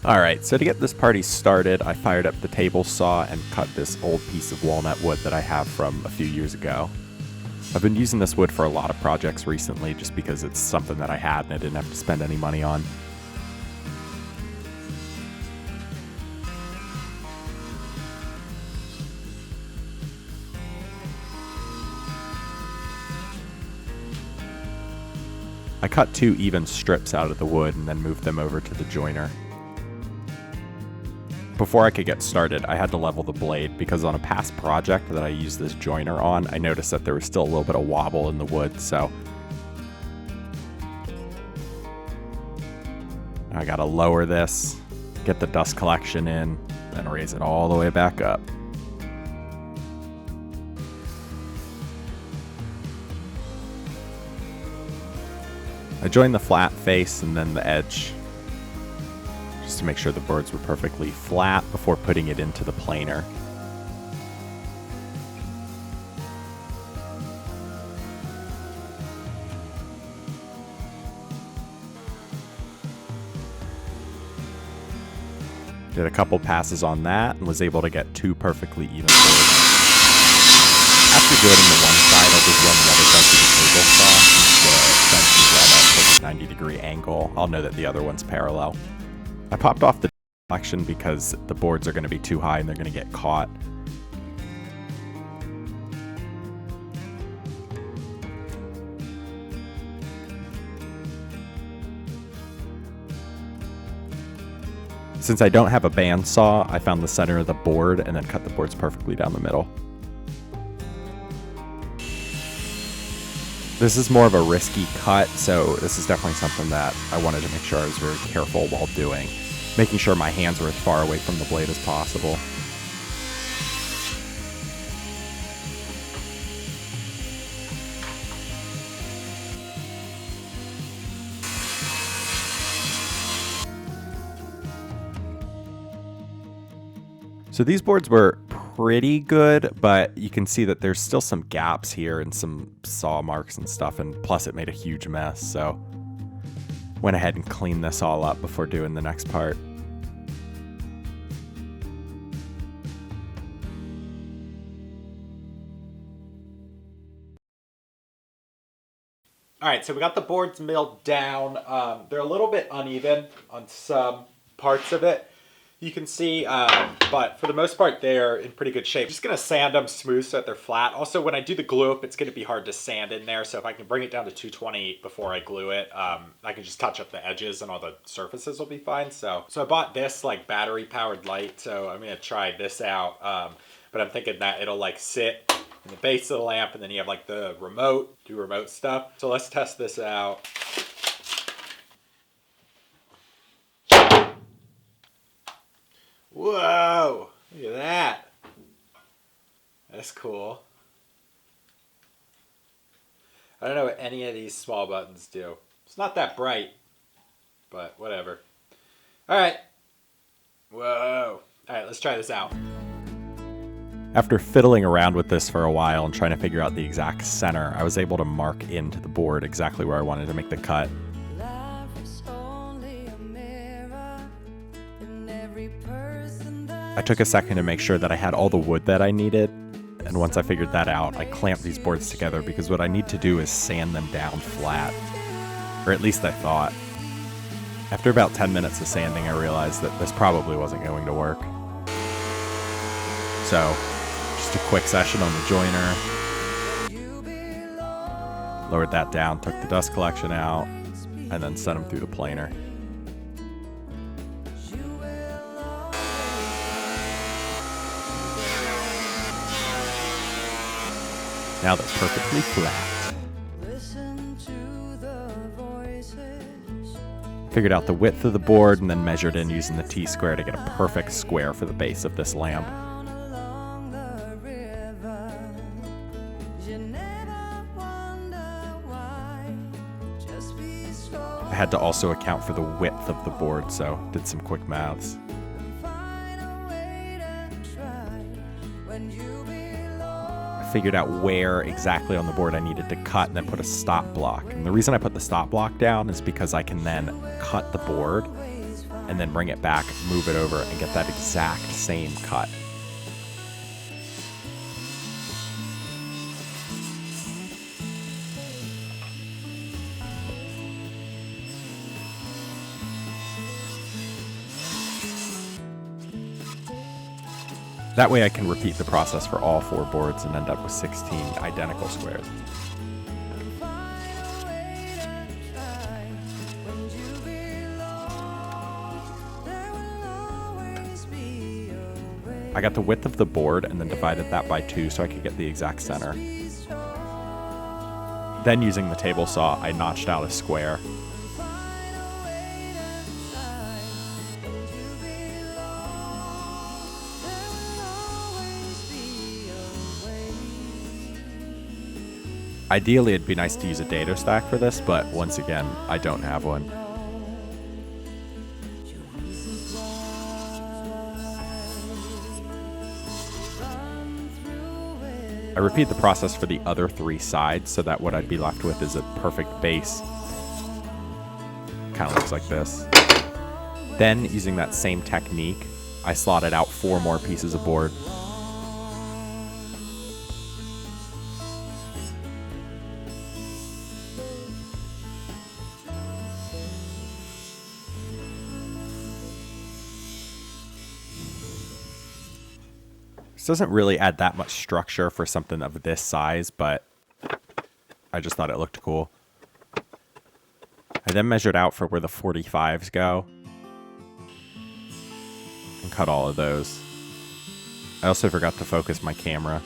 Alright, so to get this party started, I fired up the table saw and cut this old piece of walnut wood that I have from a few years ago. I've been using this wood for a lot of projects recently just because it's something that I had and I didn't have to spend any money on. I cut 2 even strips out of the wood and then moved them over to the joiner. Before I could get started, I had to level the blade because on a past project that I used this joiner on, I noticed that there was still a little bit of wobble in the wood, so I gotta lower this, get the dust collection in, then raise it all the way back up. I joined the flat face and then the edge just to make sure the boards were perfectly flat before putting it into the planer. Did a couple passes on that and was able to get 2 perfectly even boards. After joining the one side, I'll just run the other side through the table saw. Since the bench is at a perfect 90-degree angle, I'll know that the other one's parallel. I popped off the collection because the boards are going to be too high and they're going to get caught. Since I don't have a bandsaw, I found the center of the board and then cut the boards perfectly down the middle. This is more of a risky cut, so this is definitely something that I wanted to make sure I was very careful while doing, making sure my hands were as far away from the blade as possible. So these boards were pretty good, but you can see that there's still some gaps here and some saw marks and stuff, and plus it made a huge mess, so went ahead and cleaned this all up before doing the next part. Alright, so we got the boards milled down. They're a little bit uneven on some parts of it. You can see, but for the most part, they're in pretty good shape. Just gonna sand them smooth so that they're flat. Also, when I do the glue up, it's gonna be hard to sand in there. So if I can bring it down to 220 before I glue it, I can just touch up the edges and all the surfaces will be fine. So I bought this like battery powered light. So I'm gonna try this out. But I'm thinking that it'll like sit in the base of the lamp and then you have like the remote, do remote stuff. So let's test this out. Whoa, look at that. That's cool. I don't know what any of these small buttons do. It's not that bright, but whatever. All right. Whoa. All right, let's try this out. After fiddling around with this for a while and trying to figure out the exact center, I was able to mark into the board exactly where I wanted to make the cut. I took a second to make sure that I had all the wood that I needed, and once I figured that out, I clamped these boards together because what I need to do is sand them down flat. Or at least I thought. After about 10 minutes of sanding, I realized that this probably wasn't going to work. So, just a quick session on the joiner. Lowered that down, took the dust collection out, and then sent them through the planer. Now they're perfectly flat. Figured out the width of the board and then measured in using the T-square to get a perfect square for the base of this lamp. I had to also account for the width of the board, so did some quick maths. Figured out where exactly on the board I needed to cut and then put a stop block. And the reason I put the stop block down is because I can then cut the board and and then bring it back, move it over, and get that exact same cut. That way I can repeat the process for all 4 boards and end up with 16 identical squares. I got the width of the board and then divided that by 2 so I could get the exact center. Then using the table saw, I notched out a square. Ideally, it'd be nice to use a dado stack for this, but once again, I don't have one. I repeat the process for the other 3 sides so that what I'd be left with is a perfect base. Kind of looks like this. Then, using that same technique, I slotted out 4 more pieces of board. This doesn't really add that much structure for something of this size, but I just thought it looked cool. I then measured out for where the 45s go and cut all of those. I also forgot to focus my camera.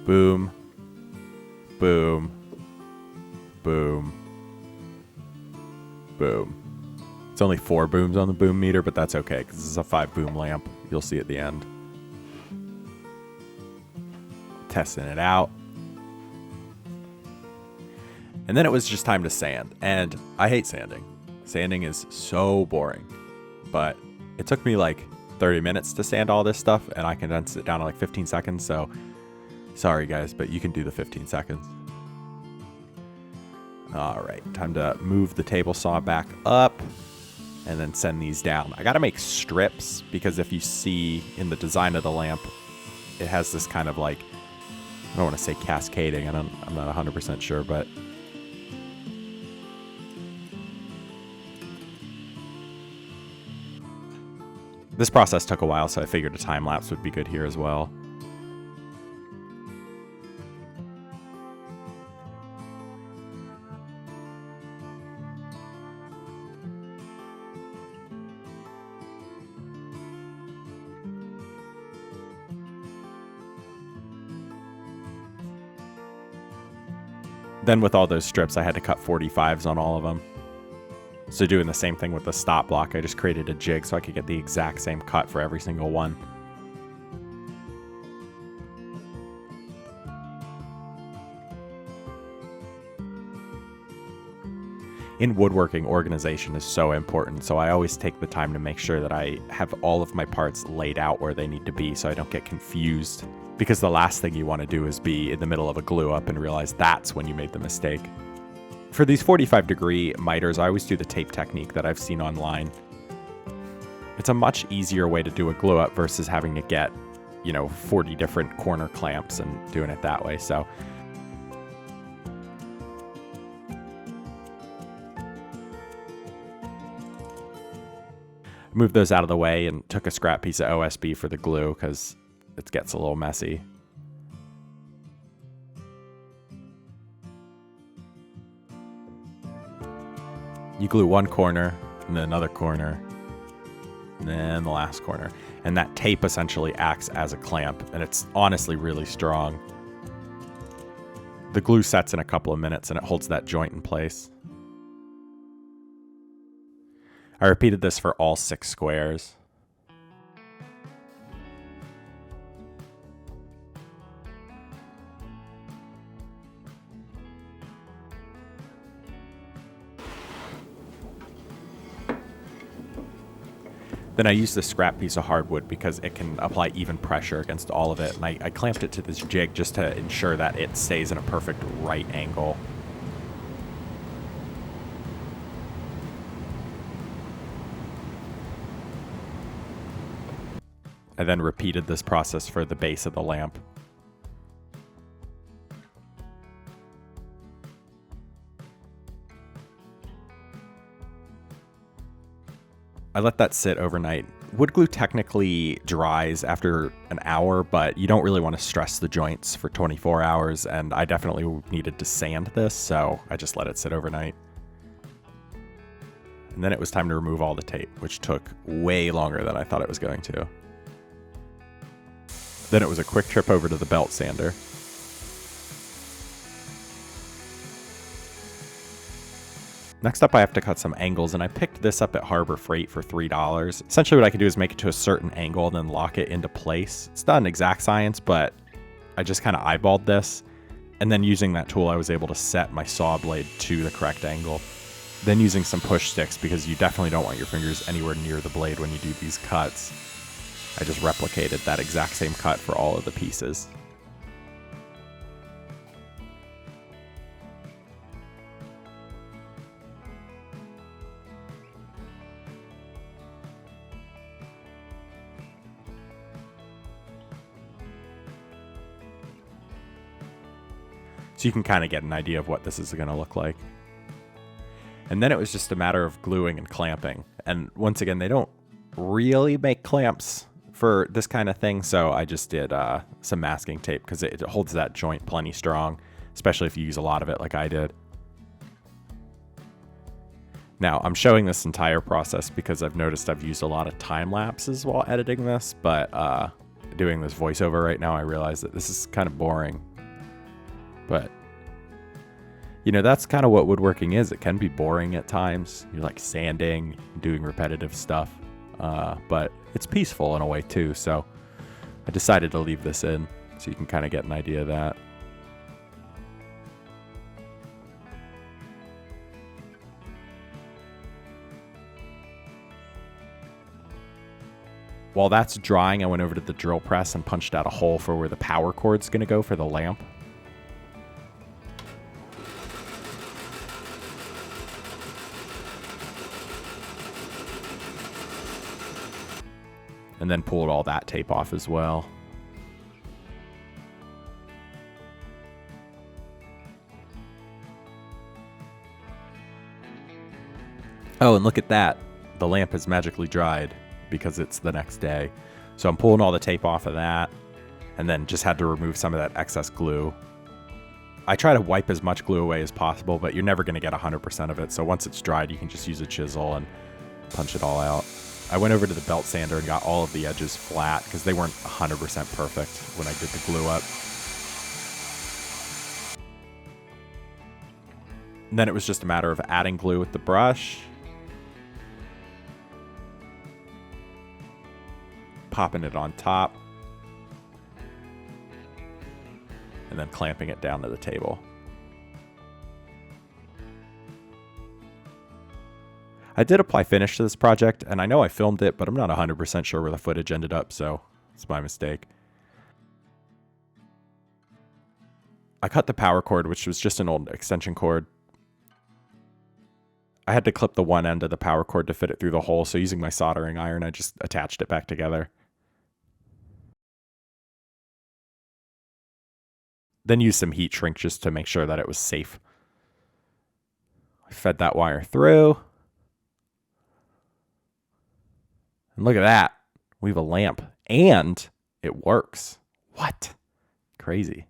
Boom, boom, boom. Boom. It's only 4 booms on the boom meter, but that's okay because this is a 5 boom lamp. You'll see at the end. Testing it out. And then it was just time to sand. And I hate sanding. Sanding is so boring. But it took me like 30 minutes to sand all this stuff, and I condensed it down to like 15 seconds. So sorry guys, but you can do the 15 seconds. All right, time to move the table saw back up and then send these down. I got to make strips because if you see in the design of the lamp, it has this kind of like, I don't want to say cascading. I'm not 100% sure, but this process took a while, so I figured a time lapse would be good here as well. Then with all those strips, I had to cut 45s on all of them. So doing the same thing with the stop block, I just created a jig so I could get the exact same cut for every single one. In woodworking, organization is so important, so I always take the time to make sure that I have all of my parts laid out where they need to be so I don't get confused. Because the last thing you want to do is be in the middle of a glue up and realize that's when you made the mistake. For these 45-degree miters, I always do the tape technique that I've seen online. It's a much easier way to do a glue up versus having to get, 40 different corner clamps and doing it that way. So moved those out of the way and took a scrap piece of OSB for the glue because it gets a little messy. You glue one corner, and then another corner, and then the last corner. And that tape essentially acts as a clamp, and it's honestly really strong. The glue sets in a couple of minutes, and it holds that joint in place. I repeated this for all 6 squares. Then I used this scrap piece of hardwood because it can apply even pressure against all of it, and I clamped it to this jig just to ensure that it stays in a perfect right angle. I then repeated this process for the base of the lamp. I let that sit overnight. Wood glue technically dries after an hour, but you don't really want to stress the joints for 24 hours, and I definitely needed to sand this, so I just let it sit overnight. And then it was time to remove all the tape, which took way longer than I thought it was going to. Then it was a quick trip over to the belt sander. Next up, I have to cut some angles, and I picked this up at Harbor Freight for $3. Essentially what I can do is make it to a certain angle and then lock it into place. It's not an exact science, but I just kind of eyeballed this. And then using that tool, I was able to set my saw blade to the correct angle. Then using some push sticks, because you definitely don't want your fingers anywhere near the blade when you do these cuts. I just replicated that exact same cut for all of the pieces. So you can kind of get an idea of what this is going to look like. And then it was just a matter of gluing and clamping. And once again, they don't really make clamps for this kind of thing, so I just did some masking tape because it holds that joint plenty strong, especially if you use a lot of it like I did. Now, I'm showing this entire process because I've noticed I've used a lot of time lapses while editing this, but doing this voiceover right now, I realize that this is kind of boring. But, you know, that's kind of what woodworking is. It can be boring at times. You're like sanding, doing repetitive stuff. But it's peaceful in a way too, so I decided to leave this in so you can kind of get an idea of that. While that's drying, I went over to the drill press and punched out a hole for where the power cord's going to go for the lamp. And then pulled all that tape off as well. Oh, and look at that. The lamp has magically dried because it's the next day. So I'm pulling all the tape off of that, and then just had to remove some of that excess glue. I try to wipe as much glue away as possible, but you're never going to get 100% of it. So once it's dried, you can just use a chisel and punch it all out. I went over to the belt sander and got all of the edges flat because they weren't 100% perfect when I did the glue up. And then it was just a matter of adding glue with the brush, popping it on top, and then clamping it down to the table. I did apply finish to this project, and I know I filmed it, but I'm not 100% sure where the footage ended up, so it's my mistake. I cut the power cord, which was just an old extension cord. I had to clip the one end of the power cord to fit it through the hole, so using my soldering iron, I just attached it back together. Then used some heat shrink just to make sure that it was safe. I fed that wire through. And look at that. We have a lamp. And it works. What? Crazy.